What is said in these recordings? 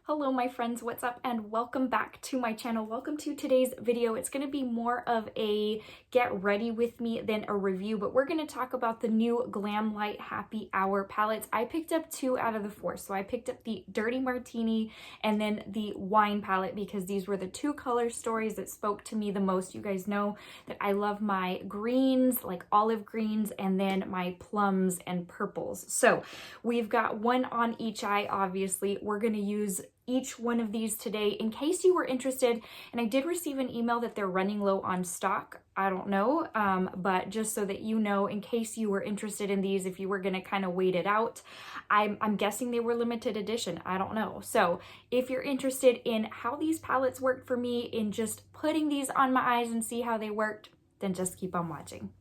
Hello my friends, what's up and welcome back to my channel. Welcome to today's video. It's going to be more of a get ready with me than a review, but we're going to talk about the new Glamlite Happy Hour palettes. I picked up 2 out of the 4. So I picked up the Dirty Martini and then the Wine palette because these were the 2 color stories that spoke to me the most. You guys know that I love my greens, like olive greens, and then my plums and purples. So we've got one on each eye, obviously. We're going to use each one of these today in case you were interested, and I did receive an email that they're running low on stock. I don't know, but just so that you know, in case you were interested in these, if you were going to kind of wait it out, I'm guessing they were limited edition. I don't know. So if you're interested in how these palettes worked for me, in just putting these on my eyes and see how they worked, then just keep on watching.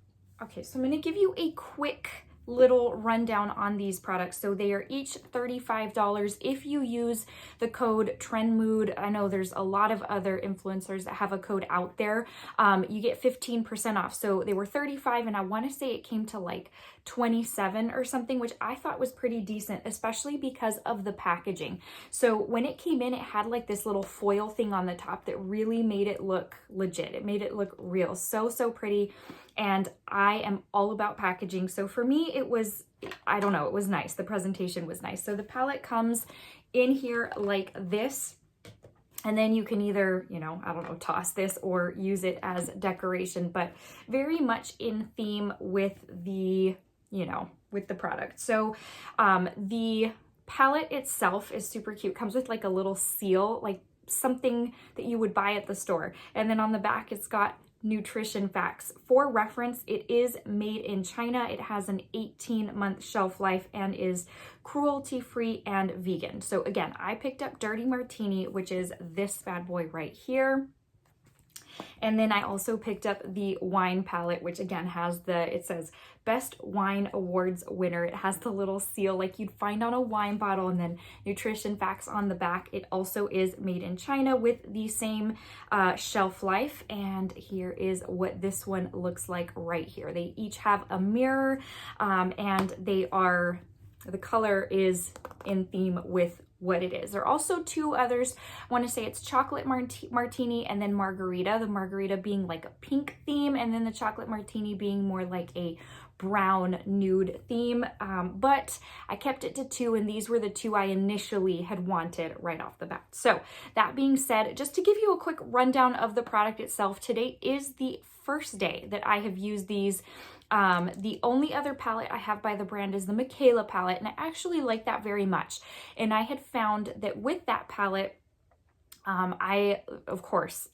Okay, so I'm going to give you a quick little rundown on these products. So they are each $35 if you use the code TRENDMOOD. I know there's a lot of other influencers that have a code out there. You get 15% off. So they were 35 and I want to say it came to like 27 or something, which I thought was pretty decent, especially because of the packaging. So when it came in, it had like this little foil thing on the top that really made it look legit. It made it look real. So pretty. And I am all about packaging. So for me, it was, I don't know, it was nice. The presentation was nice. So the palette comes in here like this. And then you can either, I don't know, toss this or use it as decoration, but very much in theme with the, with the product. So the palette itself is super cute. Comes with like a little seal, like something that you would buy at the store. And then on the back, it's got nutrition facts. For reference, it is made in China. It has an 18-month shelf life and is cruelty-free and vegan. So again, I picked up Dirty Martini, which is this bad boy right here. And then I also picked up the Wine palette, which again has it says Best Wine Awards winner. It has the little seal like you'd find on a wine bottle, and then nutrition facts on the back. It also is made in China with the same shelf life. And here is what this one looks like right here. They each have a mirror, and the color is in theme with what it is. There are also 2 others. I want to say it's chocolate martini and then margarita. The margarita being like a pink theme, and then the chocolate martini being more like a brown nude theme. But I kept it to 2, and these were the 2 I initially had wanted right off the bat. So that being said, just to give you a quick rundown of the product itself, today is the first day that I have used these. The only other palette I have by the brand is the Michaela palette, and I actually like that very much. And I had found that with that palette, I, of course,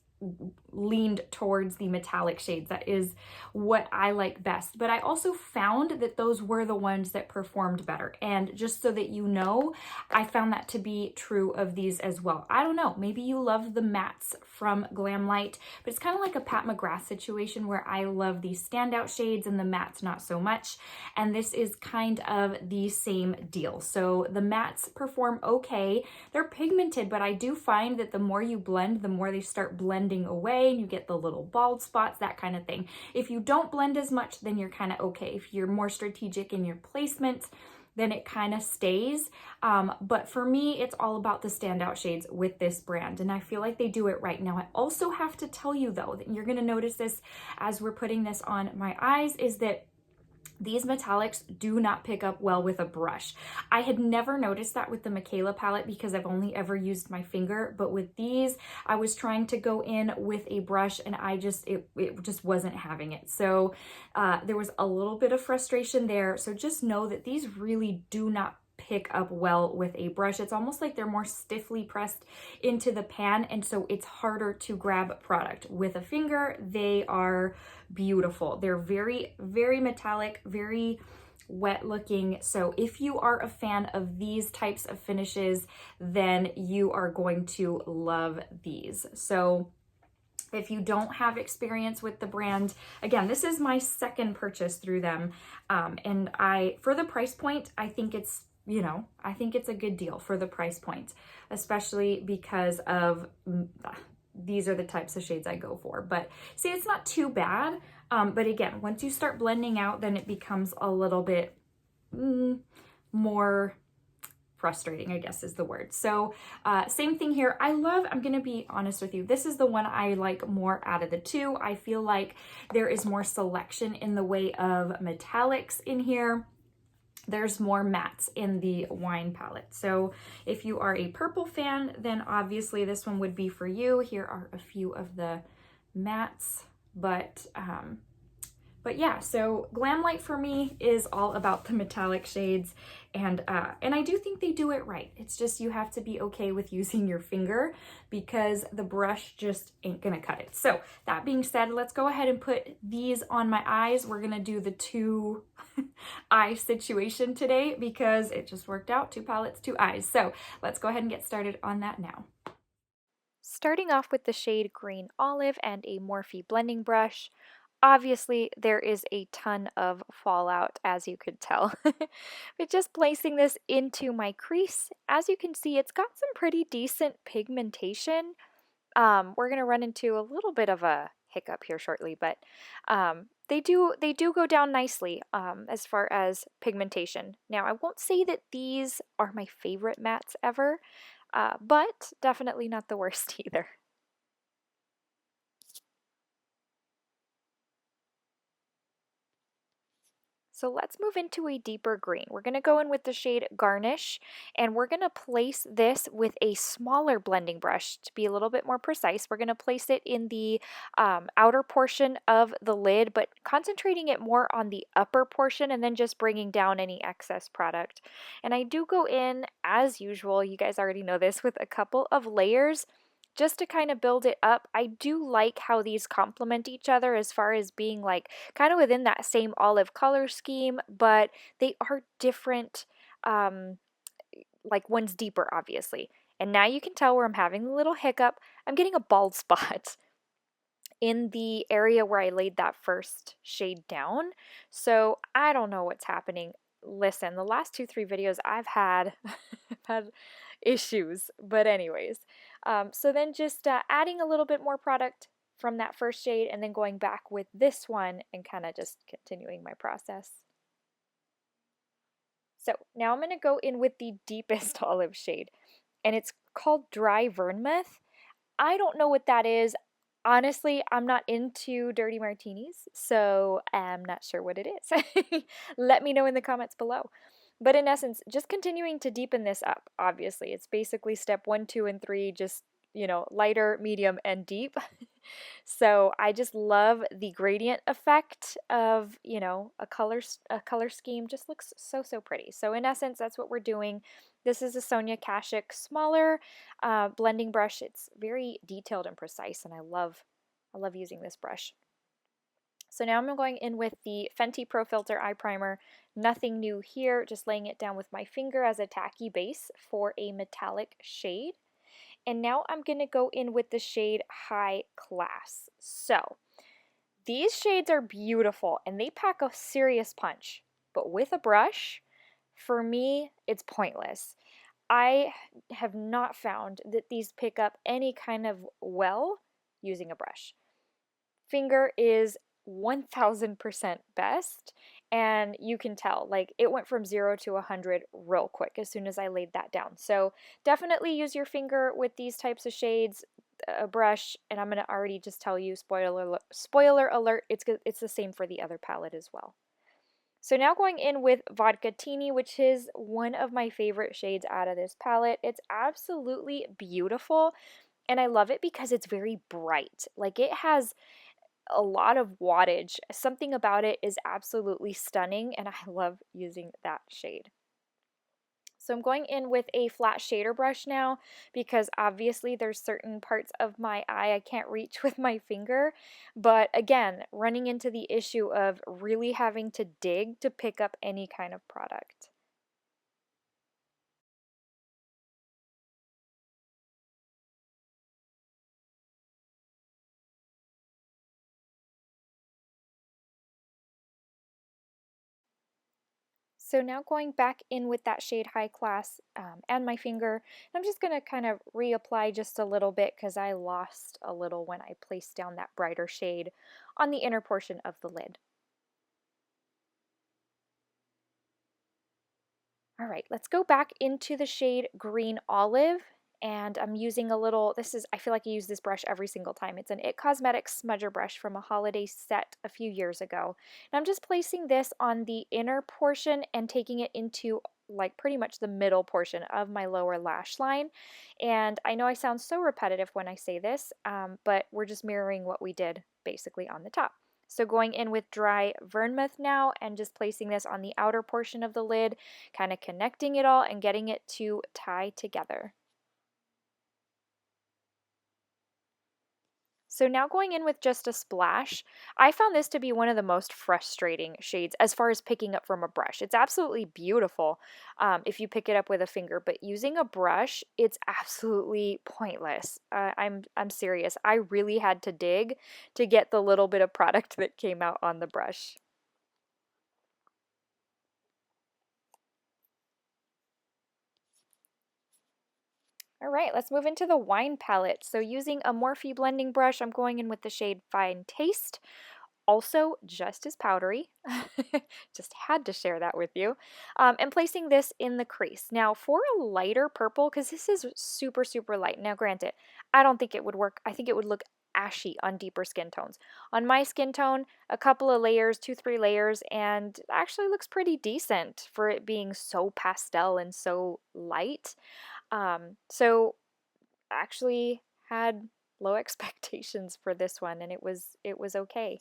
leaned towards the metallic shades. That is what I like best. But I also found that those were the ones that performed better. And just so that you know, I found that to be true of these as well. I don't know, maybe you love the mattes from Glamlite, but it's kind of like a Pat McGrath situation where I love these standout shades and the mattes not so much. And this is kind of the same deal. So the mattes perform okay. They're pigmented, but I do find that the more you blend, the more they start blending away, and you get the little bald spots, that kind of thing. If you don't blend as much, then you're kind of okay. If you're more strategic in your placement, then it kind of stays. But for me, it's all about the standout shades with this brand, and I feel like they do it right. Now, I also have to tell you though, that you're going to notice this as we're putting this on my eyes, is that these metallics do not pick up well with a brush. I had never noticed that with the Michaela palette because I've only ever used my finger, but with these, I was trying to go in with a brush and it just wasn't having it. So there was a little bit of frustration there. So just know that these really do not pick up well with a brush. It's almost like they're more stiffly pressed into the pan, and so it's harder to grab product. With a finger, they are beautiful. They're very, very metallic, very wet looking. So if you are a fan of these types of finishes, then you are going to love these. So if you don't have experience with the brand, again, this is my second purchase through them. And for the price point, I think it's I think it's a good deal for the price point, especially because of these are the types of shades I go for. But see, it's not too bad. But again, once you start blending out, then it becomes a little bit more frustrating, I guess is the word. So same thing here. I'm going to be honest with you, this is the one I like more out of the two. I feel like there is more selection in the way of metallics in here. There's more mattes in the wine palette. So if you are a purple fan, then obviously this one would be for you. Here are a few of the mattes, but yeah, so Glamlite for me is all about the metallic shades, and I do think they do it right. It's just you have to be okay with using your finger because the brush just ain't gonna cut it. So that being said, let's go ahead and put these on my eyes. We're gonna do the two eye situation today because it just worked out, 2 palettes, 2 eyes. So let's go ahead and get started on that now. Starting off with the shade Green Olive and a Morphe blending brush. Obviously, there is a ton of fallout, as you could tell. But just placing this into my crease, as you can see, it's got some pretty decent pigmentation. We're going to run into a little bit of a hiccup here shortly, but they do go down nicely as far as pigmentation. Now, I won't say that these are my favorite mattes ever, but definitely not the worst either. So let's move into a deeper green. We're going to go in with the shade Garnish, and we're going to place this with a smaller blending brush to be a little bit more precise. We're going to place it in the outer portion of the lid, but concentrating it more on the upper portion and then just bringing down any excess product. And I do go in, as usual, you guys already know this, with a couple of layers just to kind of build it up. I do like how these complement each other as far as being like kind of within that same olive color scheme, but they are different, like one's deeper, obviously. And now you can tell where I'm having a little hiccup. I'm getting a bald spot in the area where I laid that first shade down. So I don't know what's happening. Listen, the last 2-3 videos I've had, had issues, but anyways. So then just adding a little bit more product from that first shade and then going back with this one and kind of just continuing my process. So now I'm going to go in with the deepest olive shade, and it's called Dry Vermouth. I don't know what that is. Honestly, I'm not into dirty martinis, so I'm not sure what it is. Let me know in the comments below. But in essence, just continuing to deepen this up, obviously. It's basically step 1, 2, and 3, just, you know, lighter, medium, and deep. So I just love the gradient effect of, you know, a color scheme. Just looks so, so pretty. So in essence, that's what we're doing. This is a Sonia Kashuk smaller blending brush. It's very detailed and precise, and I love using this brush. So now I'm going in with the Fenty Pro Filter Eye Primer. Nothing new here, just laying it down with my finger as a tacky base for a metallic shade. And now I'm going to go in with the shade High Class. So these shades are beautiful and they pack a serious punch, but with a brush, for me, it's pointless. I have not found that these pick up any kind of well using a brush. Finger is 1000% best, and you can tell, like, it went from 0 to 100 real quick as soon as I laid that down. So definitely use your finger with these types of shades, a brush, and I'm going to already just tell you, spoiler alert, it's the same for the other palette as well. So now going in with Vodka Teeny, which is one of my favorite shades out of this palette. It's absolutely beautiful, and I love it because it's very bright. Like, it has a lot of wattage. Something about it is absolutely stunning, and I love using that shade. So I'm going in with a flat shader brush now because obviously there's certain parts of my eye I can't reach with my finger, but again, running into the issue of really having to dig to pick up any kind of product. So now going back in with that shade High Class and my finger, I'm just going to kind of reapply just a little bit because I lost a little when I placed down that brighter shade on the inner portion of the lid. All right, let's go back into the shade Green Olive, and I'm using a little, I feel like I use this brush every single time. It's an It Cosmetics smudger brush from a holiday set a few years ago. And I'm just placing this on the inner portion and taking it into like pretty much the middle portion of my lower lash line. And I know I sound so repetitive when I say this, but we're just mirroring what we did basically on the top. So going in with dry vermouth now and just placing this on the outer portion of the lid, kind of connecting it all and getting it to tie together. So now going in with just a splash, I found this to be one of the most frustrating shades as far as picking up from a brush. It's absolutely beautiful if you pick it up with a finger, but using a brush, it's absolutely pointless. I'm serious. I really had to dig to get the little bit of product that came out on the brush. All right, let's move into the wine palette. So using a Morphe blending brush, I'm going in with the shade Fine Taste. Also just as powdery. Just had to share that with you. And placing this in the crease. Now for a lighter purple, because this is super, super light. Now granted, I don't think it would work. I think it would look ashy on deeper skin tones. On my skin tone, a couple of layers, 2-3 layers, and actually looks pretty decent for it being so pastel and so light. So actually had low expectations for this one, and it was okay.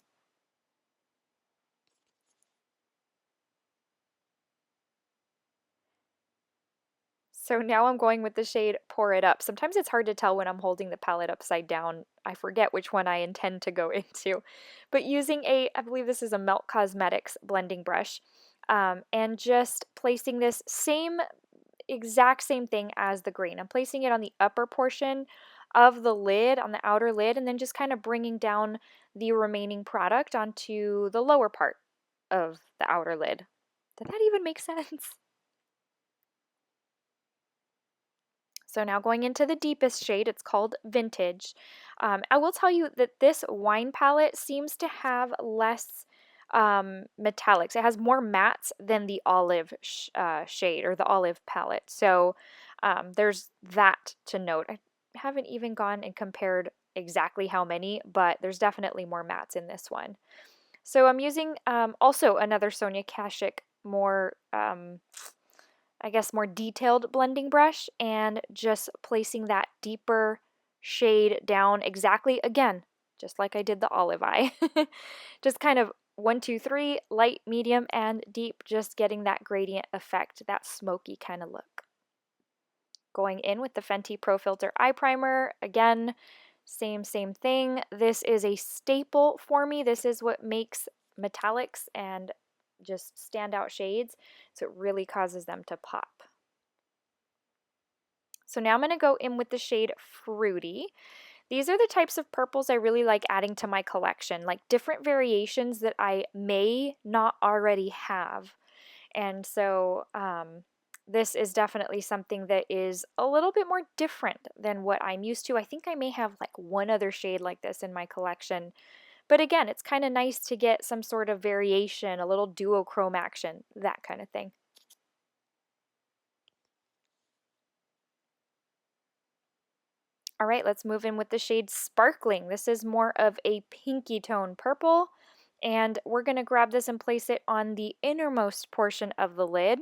So now I'm going with the shade Pour It Up. Sometimes it's hard to tell when I'm holding the palette upside down. I forget which one I intend to go into. But using I believe this is a Melt Cosmetics blending brush, and just placing this exact same thing as the green. I'm placing it on the upper portion of the lid, on the outer lid, and then just kind of bringing down the remaining product onto the lower part of the outer lid. Did that even make sense? So now going into the deepest shade, it's called Vintage. I will tell you that this wine palette seems to have less metallics. It has more mattes than the olive shade or the olive palette. So there's that to note. I haven't even gone and compared exactly how many, but there's definitely more mattes in this one. So I'm using also another Sonia Kashuk more I guess more detailed blending brush and just placing that deeper shade down exactly again, just like I did the olive eye. Just kind of 1, 2, 3, light, medium, and deep, just getting that gradient effect, that smoky kind of look. Going in with the Fenty Pro Filter Eye Primer, again, same thing. This is a staple for me. This is what makes metallics and just standout shades, so it really causes them to pop. So now I'm going to go in with the shade Fruity. These are the types of purples I really like adding to my collection, like different variations that I may not already have. And so this is definitely something that is a little bit more different than what I'm used to. I think I may have like one other shade like this in my collection. But again, it's kind of nice to get some sort of variation, a little duochrome action, that kind of thing. All right, let's move in with the shade Sparkling. This is more of a pinky tone purple, and we're going to grab this and place it on the innermost portion of the lid,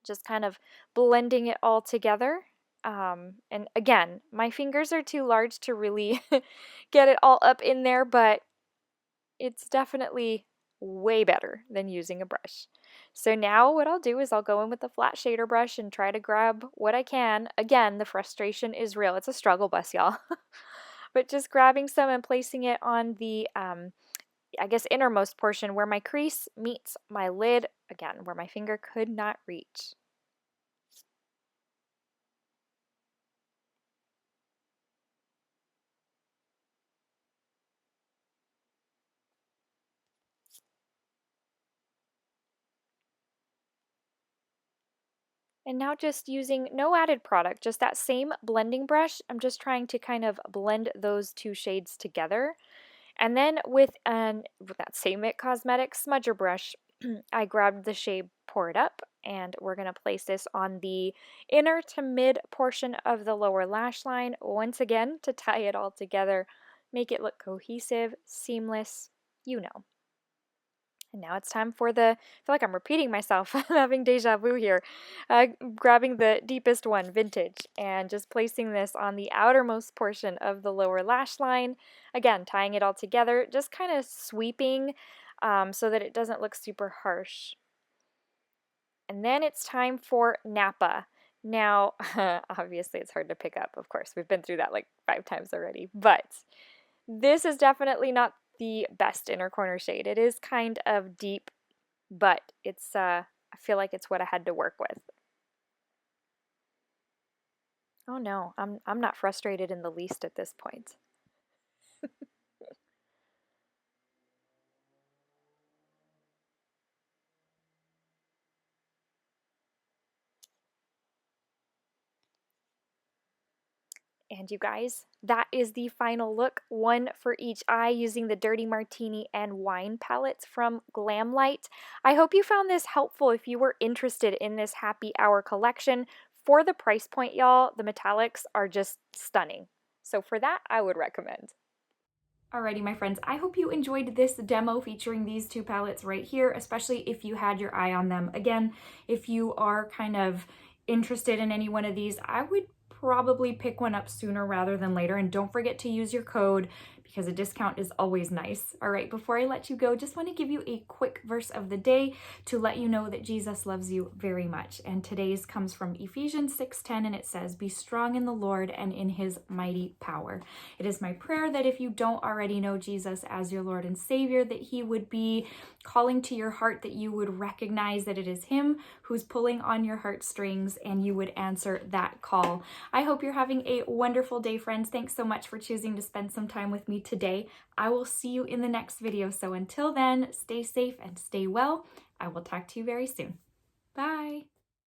just kind of blending it all together. And again, my fingers are too large to really get it all up in there, but it's definitely way better than using a brush. So now what I'll do is I'll go in with the flat shader brush and try to grab what I can. Again, the frustration is real. It's a struggle bus, y'all. But just grabbing some and placing it on the, I guess, innermost portion where my crease meets my lid, again, where my finger could not reach. And now just using no added product, just that same blending brush, I'm just trying to kind of blend those two shades together. And then with that same It Cosmetics smudger brush, I grabbed the shade Pour It Up, and we're going to place this on the inner to mid portion of the lower lash line, once again, to tie it all together, make it look cohesive, seamless, you know. And now it's time for I feel like I'm repeating myself, I'm having deja vu here. Grabbing the deepest one, Vintage, and just placing this on the outermost portion of the lower lash line. Again, tying it all together, just kind of sweeping so that it doesn't look super harsh. And then it's time for Napa. Now, obviously it's hard to pick up, of course. We've been through that like 5 times already, but this is definitely not the best inner corner shade. It is kind of deep, but it's I feel like it's what I had to work with. Oh no, I'm not frustrated in the least at this point. And you guys, that is the final look, one for each eye, using the Dirty Martini and Wine palettes from Glamlite. I hope you found this helpful if you were interested in this happy hour collection. For the price point, y'all, the metallics are just stunning. So for that, I would recommend. Alrighty, my friends, I hope you enjoyed this demo featuring these 2 palettes right here, especially if you had your eye on them. Again, if you are kind of interested in any one of these, I would probably pick one up sooner rather than later, and don't forget to use your code because a discount is always nice. All right, before I let you go, just want to give you a quick verse of the day to let you know that Jesus loves you very much. And today's comes from Ephesians 6:10, and it says, "Be strong in the Lord and in his mighty power." It is my prayer that if you don't already know Jesus as your Lord and Savior, that he would be calling to your heart, that you would recognize that it is him who's pulling on your heartstrings, and you would answer that call. I hope you're having a wonderful day, friends. Thanks so much for choosing to spend some time with me today. I will see you in the next video. So until then, stay safe and stay well. I will talk to you very soon. Bye.